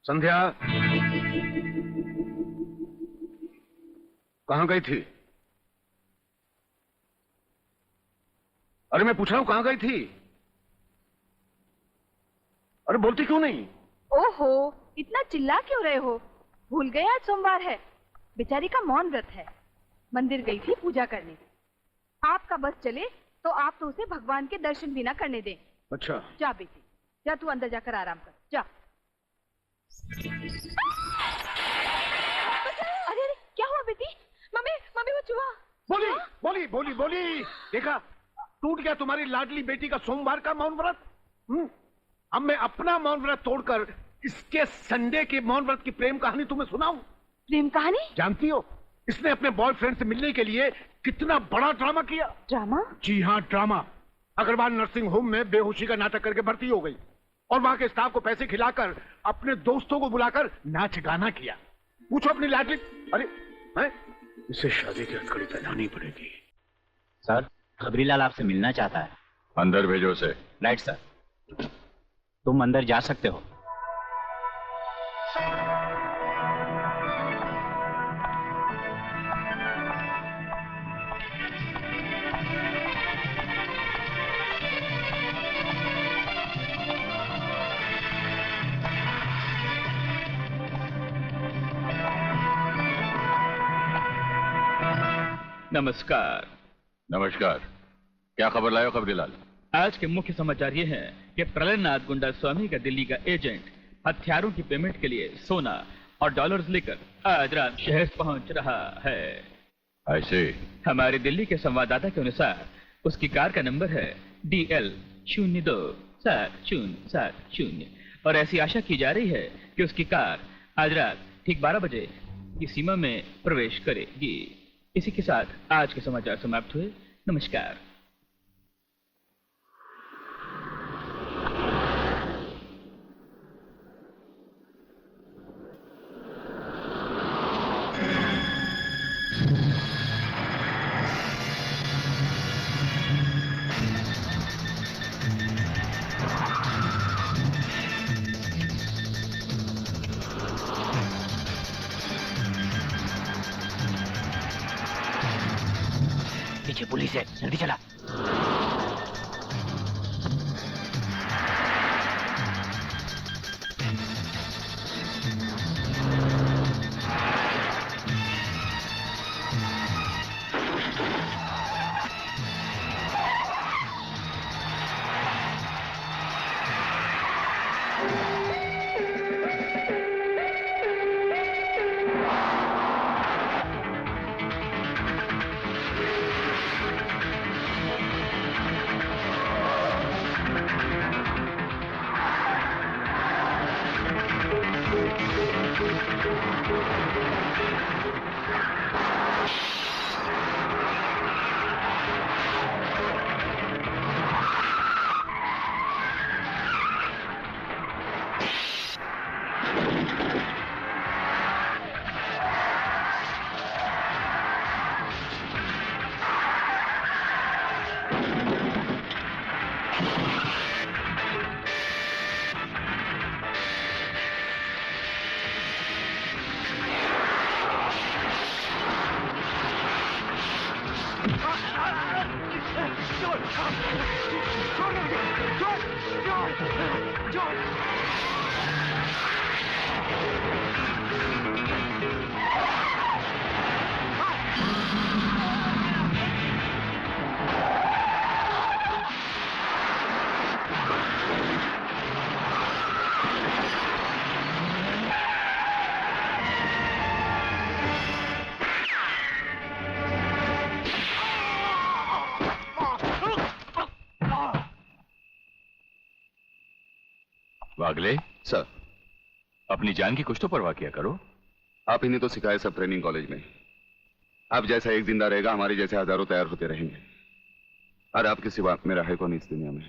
संध्या कहां गई थी? अरे मैं पूछ रहा हूं कहां गई थी? अरे बोलती क्यों नहीं? ओहो, इतना चिल्ला क्यों रहे हो? भूल गए आज सोमवार है। बेचारी का मौन व्रत है। मंदिर गई थी पूजा करने। आपका बस चले तो आप तो उसे भगवान के दर्शन भी ना करने दें। अच्छा। जा बेटी, जा तू अंदर जाकर आराम कर, जा। अरे अरे, क्या हुआ बेटी? मम्मी मम्मी वो चूहा। बोली बोली बोली बोली, देखा टूट गया तुम्हारी लाडली बेटी का सोमवार का मौन व्रत। अब मैं अपना मौन व्रत तोड़कर इसके संडे के मौन व्रत की प्रेम कहानी तुम्हें सुनाऊं। प्रेम कहानी? जानती हो इसने अपने बॉयफ्रेंड से मिलने के लिए कितना बड़ा ड्रामा किया? ड्रामा? जी हाँ, ड्रामा। अग्रवाल नर्सिंग होम में बेहोशी का नाटक करके भर्ती हो गई और वहां के स्टाफ को पैसे खिलाकर अपने दोस्तों को बुलाकर नाच गाना किया। पूछो अपनी लाडली। अरे है? इसे शादी की हथकड़ी पहनानी पड़ेगी। सर, खबरीलाल आपसे मिलना चाहता है। अंदर भेजो उसे। Right sir. तुम अंदर जा सकते हो। नमस्कार। नमस्कार। क्या खबर लाए हो खबरीलाल? आज के मुख्य समाचार ये हैं कि प्रलयनाथ गुंडा स्वामी का दिल्ली का एजेंट हथियारों की पेमेंट के लिए सोना और डॉलर्स लेकर आज रात शहर पहुंच रहा है। ऐसे? हमारे दिल्ली के संवाददाता के अनुसार उसकी कार का नंबर है DL027070 और ऐसी आशा की जा रही है कि उसकी कार आज रात ठीक 12 बजे की सीमा में प्रवेश करेगी। इसी के साथ आज के समाचार समाप्त हुए। नमस्कार। पीछे पुलिस है, जल्दी चला। वागले सर, अपनी जान की कुछ तो परवाह किया करो। आप इन्हें तो सिखाए सब ट्रेनिंग कॉलेज में। आप जैसा एक जिंदा रहेगा, हमारे जैसे हजारों तैयार होते रहेंगे। और आपके सिवा मेरा है कौन इस दुनिया में।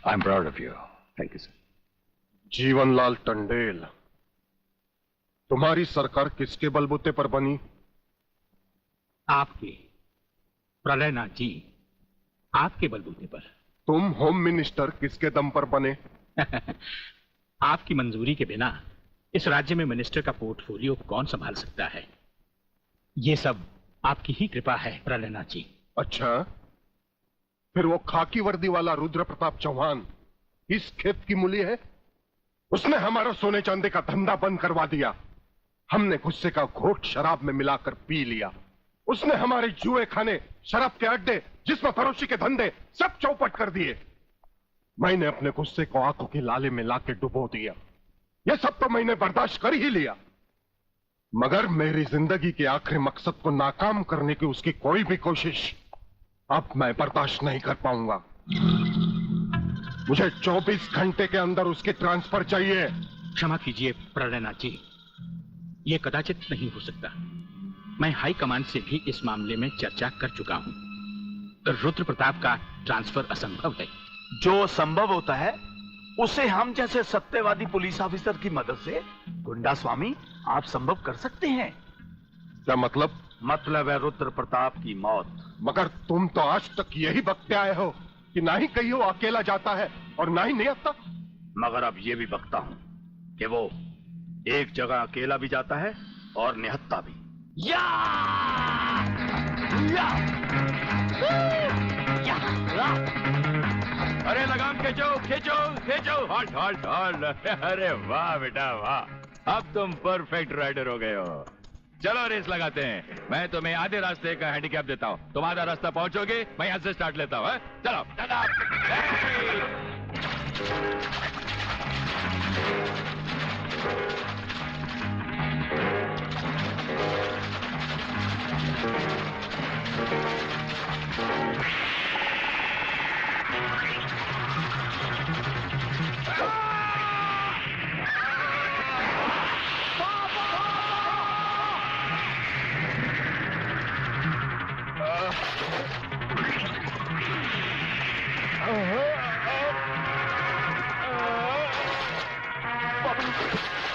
I am proud of you. Thank you sir. Jeevanlal Tandel, तुम्हारी सरकार किसके बलबूते पर बनी? आपके, प्रलयनाथ जी, आपके बलबूते पर। तुम होम मिनिस्टर किसके दम पर बने? आपकी मंजूरी के बिना इस राज्य में मिनिस्टर का पोर्टफोलियो कौन संभाल सकता है? ये सब आपकी ही कृपा है प्रलयनाथ जी। अच्छा, फिर वो खाकी वर्दी वाला रुद्र प्रताप चौहान इस खेत की मूली है? उसने हमारा सोने चांदी का धंधा बंद करवा दिया। हमने गुस्से का घोट शराब में मिलाकर पी लिया। उसने हमारे जुए खाने, शराब के अड्डे, जिस्म फरोशी के धंधे सब चौपट कर दिए। मैंने अपने गुस्से को आंखों की लाले में लाके डुबो दिया। यह सब तो मैंने बर्दाश्त कर ही लिया, मगर मेरी जिंदगी के आखिरी मकसद को नाकाम करने की उसकी कोई भी कोशिश अब मैं बर्दाश्त नहीं कर पाऊंगा। मुझे 24 घंटे के अंदर उसकी ट्रांसफर चाहिए। क्षमा कीजिए प्रलयनाथ जी, ये कदाचित नहीं हो सकता। मैं हाई कमांड से भी इस मामले में चर्चा कर चुका हूं। रुद्र प्रताप का ट्रांसफर असंभव है। जो संभव होता है उसे हम जैसे सत्यवादी पुलिस ऑफिसर की मदद से गुंडा स्वामी आप संभव कर सकते हैं। क्या मतलब? मतलब है रुद्र प्रताप की मौत। मगर तुम तो आज तक यही बकते आए हो कि ना ही कहीं वो अकेला जाता है और ना ही निहत्ता। मगर अब ये भी बकता हूं कि वो एक जगह अकेला भी जाता है और निहत्ता भी। या! या! या! अरे लगाम खींचो खींचो खींचो। Halt halt halt. अरे वाह बेटा वाह, अब तुम परफेक्ट राइडर हो गए हो। चलो रेस लगाते हैं। मैं तुम्हें आधे रास्ते का हैंडीकैप देता हूँ, तुम आधा रास्ता पहुंचोगे, मैं यहाँ से स्टार्ट लेता हूँ। चलो चलो।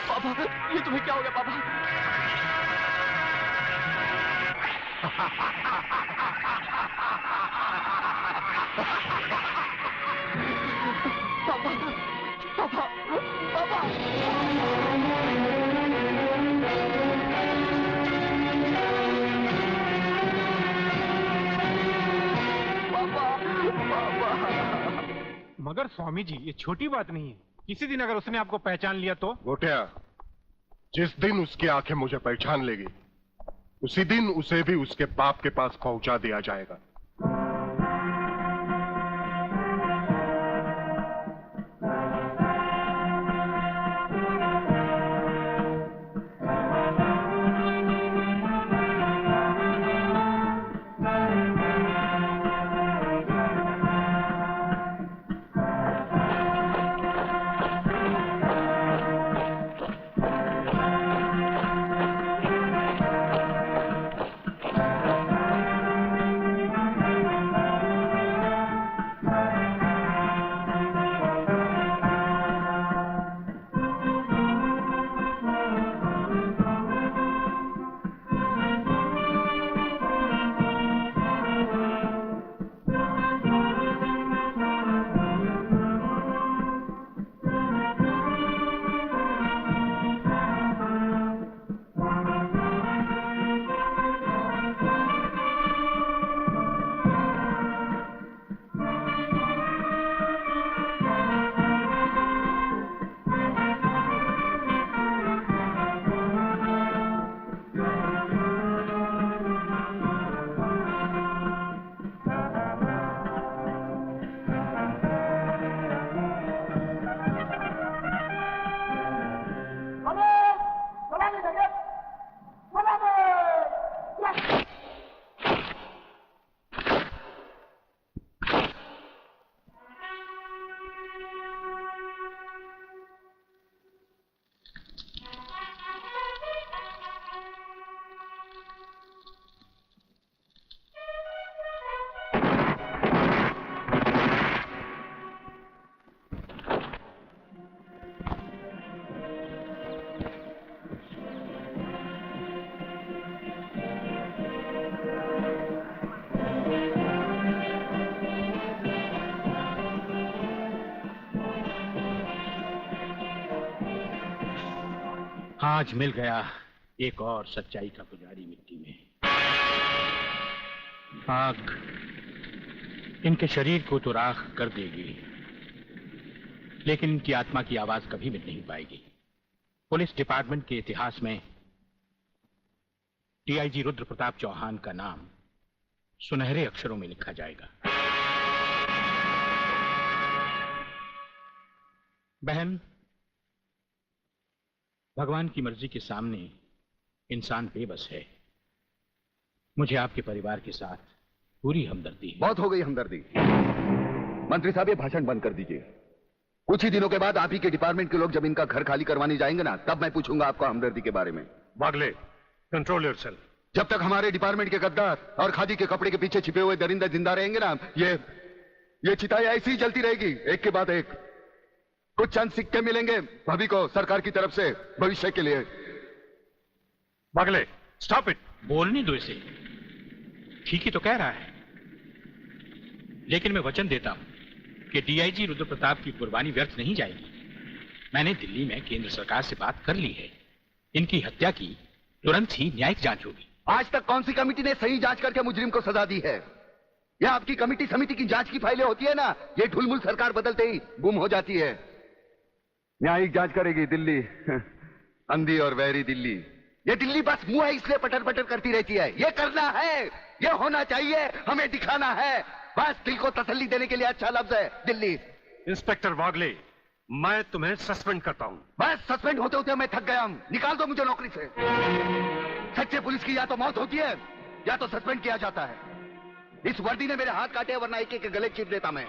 पापा, ये तुम्हें क्या हो गया पापा? पापा, पापा, पापा। मगर स्वामी जी, ये छोटी बात नहीं है। किसी दिन अगर उसने आपको पहचान लिया तो? गोटिया, जिस दिन उसकी आंखें मुझे पहचान लेगी उसी दिन उसे भी उसके बाप के पास पहुंचा दिया जाएगा। आज मिल गया एक और सच्चाई का पुजारी मिट्टी में। आग इनके शरीर को तो राख कर देगी, लेकिन इनकी आत्मा की आवाज कभी मिट नहीं पाएगी। पुलिस डिपार्टमेंट के इतिहास में डीआईजी रुद्र प्रताप चौहान का नाम सुनहरे अक्षरों में लिखा जाएगा। बहन, भगवान की मर्जी के सामने इंसान बेबस है। मुझे आपके परिवार के साथ पूरी हमदर्दी है। बहुत हो गई हमदर्दी। मंत्री साहब, ये भाषण बंद कर दीजिए। कुछ ही दिनों के बाद आप ही के डिपार्टमेंट के लोग जब इनका घर खाली करवाने जाएंगे ना, तब मैं पूछूंगा आपको हमदर्दी के बारे में। Bagle, control yourself. जब तक हमारे डिपार्टमेंट के गद्दार और खादी के कपड़े के पीछे छिपे हुए दरिंदे जिंदा रहेंगे ना, ये चिताएं ऐसी ही जलती रहेगी, एक के बाद एक। कुछ चंद सिक्के मिलेंगे भाभी को सरकार की तरफ से भविष्य के लिए। Bagle, stop it. बोलने दो इसे, ठीक ही तो कह रहा है। लेकिन मैं वचन देता हूं कि डीआईजी रुद्र प्रताप की कुर्बानी व्यर्थ नहीं जाएगी। मैंने दिल्ली में केंद्र सरकार से बात कर ली है। इनकी हत्या की तुरंत ही न्यायिक जांच होगी। आज तक कौन सी कमेटी ने सही जांच करके मुजरिम को सजा दी है? यह आपकी कमेटी समिति की जांच की फाइलें होती है ना, ये ढुलमुल सरकार बदलते ही गुम हो जाती है। न्यायिक जांच करेगी दिल्ली, अंधी और वैरी दिल्ली। ये दिल्ली बस मुंह है इसलिए पटर पटर करती रहती है। ये करना है, ये होना चाहिए, हमें दिखाना है। बस दिल को तसल्ली देने के लिए अच्छा लफ्ज है दिल्ली। इंस्पेक्टर वागले, मैं तुम्हें सस्पेंड करता हूं। बस सस्पेंड होते होते मैं थक गया हूं। निकाल दो मुझे नौकरी से। सच्चे पुलिस की या तो मौत होती है या तो सस्पेंड किया जाता है। इस वर्दी ने मेरे हाथ काटे, वरना एक एक गले चीर देता मैं।